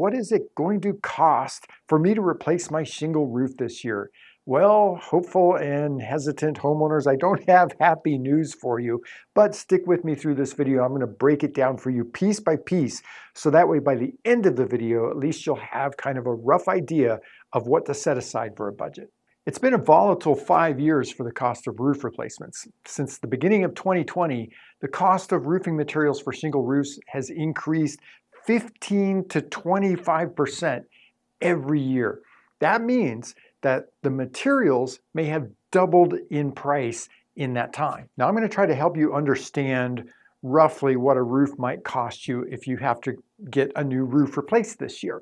what is it going to cost for me to replace my shingle roof this year? Well, hopeful and hesitant homeowners, I don't have happy news for you, but stick with me through this video. I'm going to break it down for you piece by piece, so that way by the end of the video, at least you'll have kind of a rough idea of what to set aside for a budget. It's been a volatile 5 years for the cost of roof replacements. Since the beginning of 2020, the cost of roofing materials for shingle roofs has increased 15 to 25% every year. That means that the materials may have doubled in price in that time. Now I'm going to try to help you understand roughly what a roof might cost you if you have to get a new roof replaced this year.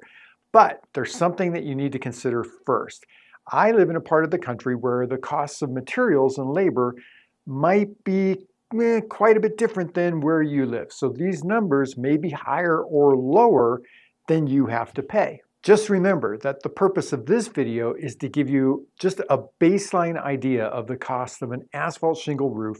But there's something that you need to consider first. I live in a part of the country where the costs of materials and labor might be quite a bit different than where you live. So these numbers may be higher or lower than you have to pay. Just remember that the purpose of this video is to give you just a baseline idea of the cost of an asphalt shingle roof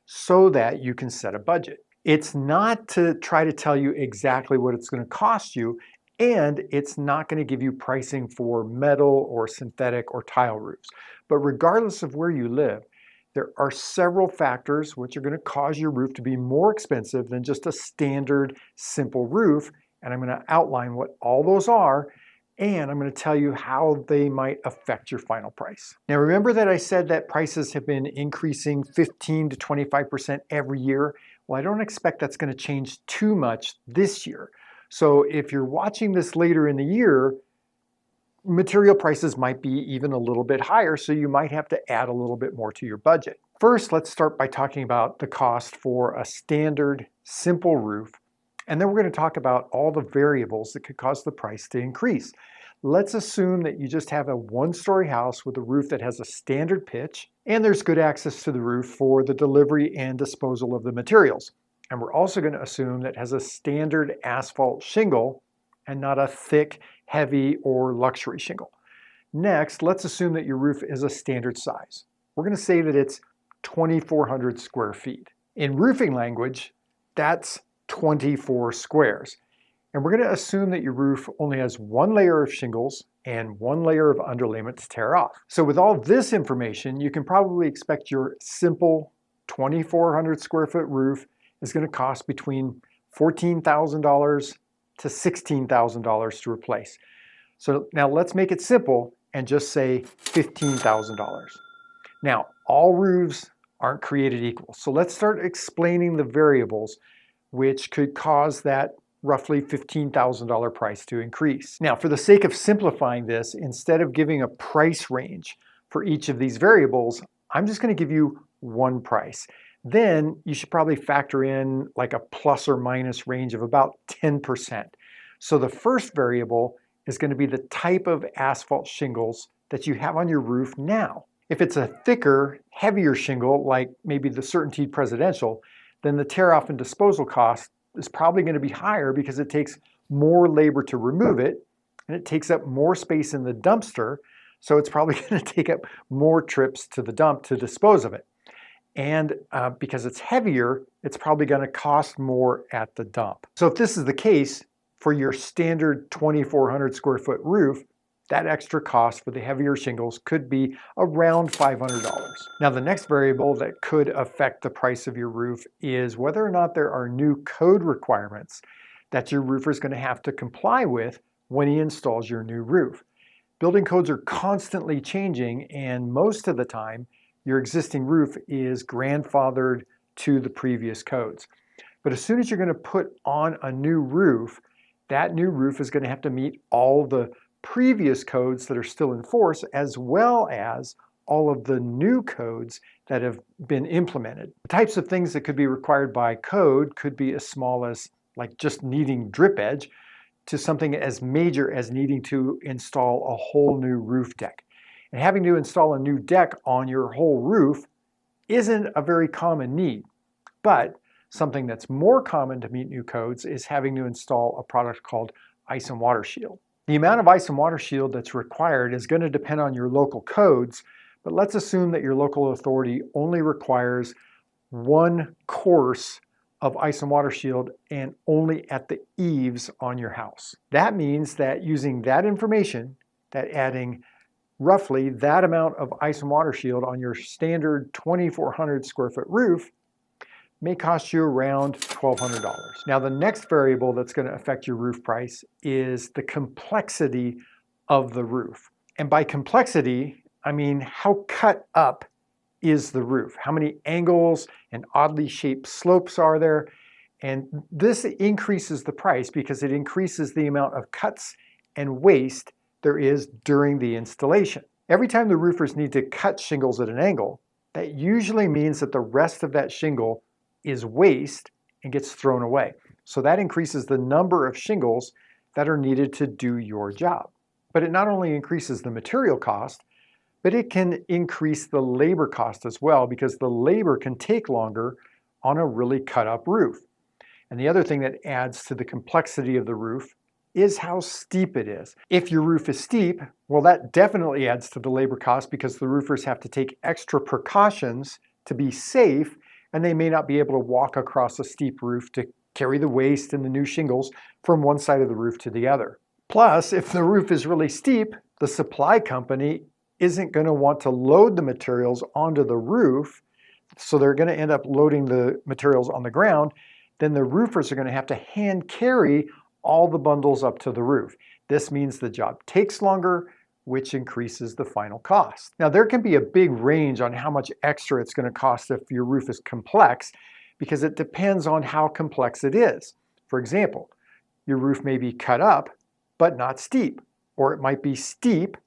so that you can set a budget. It's not to try to tell you exactly what it's going to cost you, and it's not going to give you pricing for metal or synthetic or tile roofs. But regardless of where you live, there are several factors which are going to cause your roof to be more expensive than just a standard simple roof, and I'm going to outline what all those are, and I'm going to tell you how they might affect your final price. Now remember that I said that prices have been increasing 15 to 25% every year? Well, I don't expect that's going to change too much this year. So if you're watching this later in the year, material prices might be even a little bit higher, so you might have to add a little bit more to your budget. First, let's start by talking about the cost for a standard simple roof, and then we're going to talk about all the variables that could cause the price to increase. Let's assume that you just have a one-story house with a roof that has a standard pitch, and there's good access to the roof for the delivery and disposal of the materials. And we're also going to assume that it has a standard asphalt shingle and not a thick, heavy, or luxury shingle. Next, let's assume that your roof is a standard size. We're going to say that it's 2,400 square feet. In roofing language, that's 24 squares. And we're going to assume that your roof only has one layer of shingles and one layer of underlayment to tear off. So with all this information, you can probably expect your simple 2,400 square foot roof is going to cost between $14,000 to $16,000 to replace. So now let's make it simple and just say $15,000. Now, all roofs aren't created equal. So let's start explaining the variables which could cause that roughly $15,000 price to increase. Now, for the sake of simplifying this, instead of giving a price range for each of these variables, I'm just going to give you one price. Then you should probably factor in like a plus or minus range of about 10%. So the first variable is going to be the type of asphalt shingles that you have on your roof now. If it's a thicker, heavier shingle, like maybe the Certainty Presidential, then the tear off and disposal cost is probably going to be higher because it takes more labor to remove it, and it takes up more space in the dumpster, so it's probably going to take up more trips to the dump to dispose of it. And because it's heavier, it's probably going to cost more at the dump. So if this is the case, for your standard 2,400 square foot roof, that extra cost for the heavier shingles could be around $500. Now, the next variable that could affect the price of your roof is whether or not there are new code requirements that your roofer is going to have to comply with when he installs your new roof. Building codes are constantly changing, and most of the time, your existing roof is grandfathered to the previous codes. But as soon as you're going to put on a new roof, that new roof is going to have to meet all the previous codes that are still in force, as well as all of the new codes that have been implemented. The types of things that could be required by code could be as small as like just needing drip edge to something as major as needing to install a whole new roof deck. And having to install a new deck on your whole roof isn't a very common need, but something that's more common to meet new codes is having to install a product called ice and water shield. The amount of ice and water shield that's required is going to depend on your local codes, but let's assume that your local authority only requires one course of ice and water shield and only at the eaves on your house. That means that using that information, that adding roughly that amount of ice and water shield on your standard 2,400 square foot roof may cost you around $1,200. Now, the next variable that's going to affect your roof price is the complexity of the roof. And by complexity, I mean how cut up is the roof? How many angles and oddly shaped slopes are there? And this increases the price because it increases the amount of cuts and waste there is during the installation. Every time the roofers need to cut shingles at an angle, that usually means that the rest of that shingle is waste and gets thrown away. So that increases the number of shingles that are needed to do your job. But it not only increases the material cost, but it can increase the labor cost as well because the labor can take longer on a really cut up roof. And the other thing that adds to the complexity of the roof is how steep it is. If your roof is steep, well, that definitely adds to the labor cost because the roofers have to take extra precautions to be safe, and they may not be able to walk across a steep roof to carry the waste and the new shingles from one side of the roof to the other. Plus, if the roof is really steep, the supply company isn't going to want to load the materials onto the roof, so they're going to end up loading the materials on the ground. Then the roofers are going to have to hand carry all the bundles up to the roof. This means the job takes longer, which increases the final cost. Now, there can be a big range on how much extra it's going to cost if your roof is complex, because it depends on how complex it is. For example, your roof may be cut up, but not steep, or it might be steep,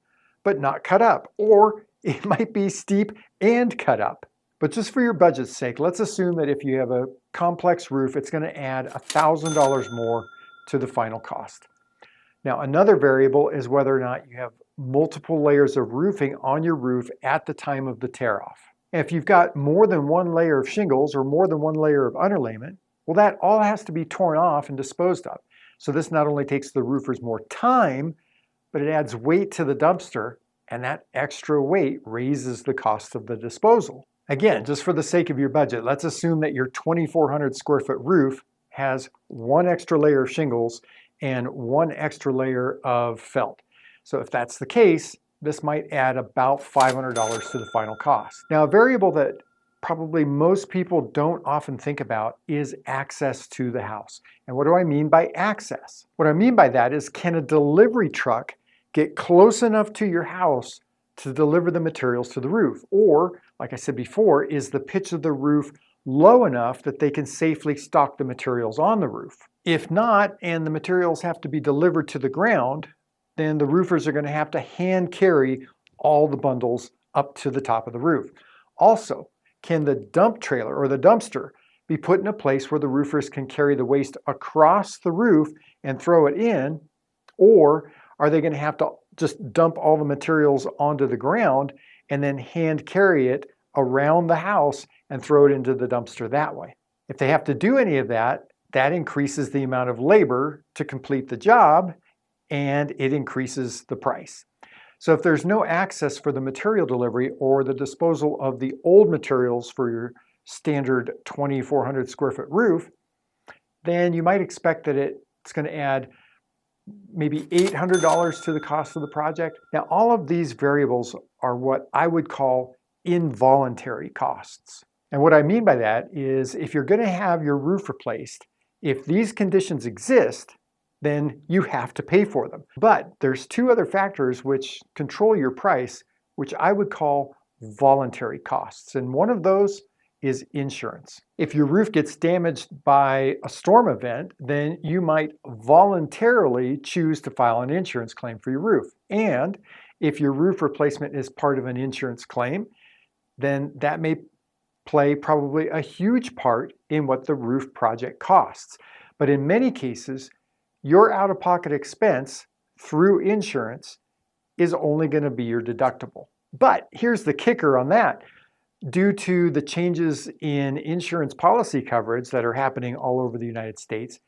but not cut up, or it might be steep and cut up. But just for your budget's sake, let's assume that if you have a complex roof, it's going to add $1,000 more to the final cost. Now, another variable is whether or not you have multiple layers of roofing on your roof at the time of the tear-off. And if you've got more than one layer of shingles or more than one layer of underlayment, well, that all has to be torn off and disposed of. So this not only takes the roofers more time, but it adds weight to the dumpster, and that extra weight raises the cost of the disposal. Again, just for the sake of your budget, let's assume that your 2,400 square foot roof has one extra layer of shingles and one extra layer of felt. So if that's the case, this might add about $500 to the final cost. Now, a variable that probably most people don't often think about is access to the house. And what do I mean by access? What I mean by that is, can a delivery truck get close enough to your house to deliver the materials to the roof? Or, like I said before, is the pitch of the roof low enough that they can safely stock the materials on the roof? If not, and the materials have to be delivered to the ground, then the roofers are going to have to hand carry all the bundles up to the top of the roof. Also, can the dump trailer or the dumpster be put in a place where the roofers can carry the waste across the roof and throw it in? Or are they going to have to just dump all the materials onto the ground and then hand carry it around the house and throw it into the dumpster that way? If they have to do any of that, that increases the amount of labor to complete the job, and it increases the price. So if there's no access for the material delivery or the disposal of the old materials for your standard 2,400 square foot roof, then you might expect that it's going to add maybe $800 to the cost of the project. Now, all of these variables are what I would call involuntary costs. And what I mean by that is, if you're going to have your roof replaced, if these conditions exist, then you have to pay for them. But there's two other factors which control your price, which I would call voluntary costs. And one of those is insurance. If your roof gets damaged by a storm event, then you might voluntarily choose to file an insurance claim for your roof. And if your roof replacement is part of an insurance claim, then that may play probably a huge part in what the roof project costs. But in many cases, your out-of-pocket expense through insurance is only going to be your deductible. But here's the kicker on that. Due to the changes in insurance policy coverage that are happening all over the United States,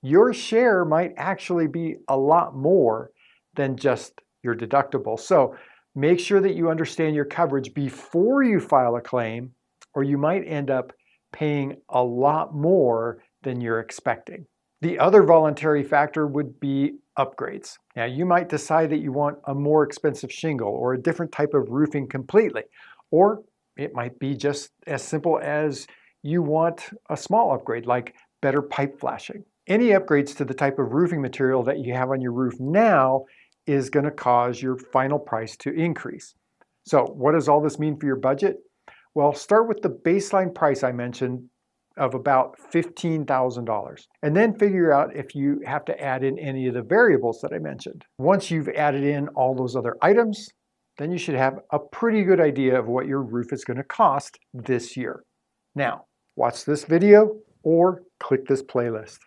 your share might actually be a lot more than just your deductible. So make sure that you understand your coverage before you file a claim, or you might end up paying a lot more than you're expecting. The other voluntary factor would be upgrades. Now, you might decide that you want a more expensive shingle or a different type of roofing completely, or it might be just as simple as you want a small upgrade like better pipe flashing. Any upgrades to the type of roofing material that you have on your roof now is going to cause your final price to increase. So what does all this mean for your budget? Well, start with the baseline price I mentioned of about $15,000, and then figure out if you have to add in any of the variables that I mentioned. Once you've added in all those other items, then you should have a pretty good idea of what your roof is going to cost this year. Now, watch this video or click this playlist.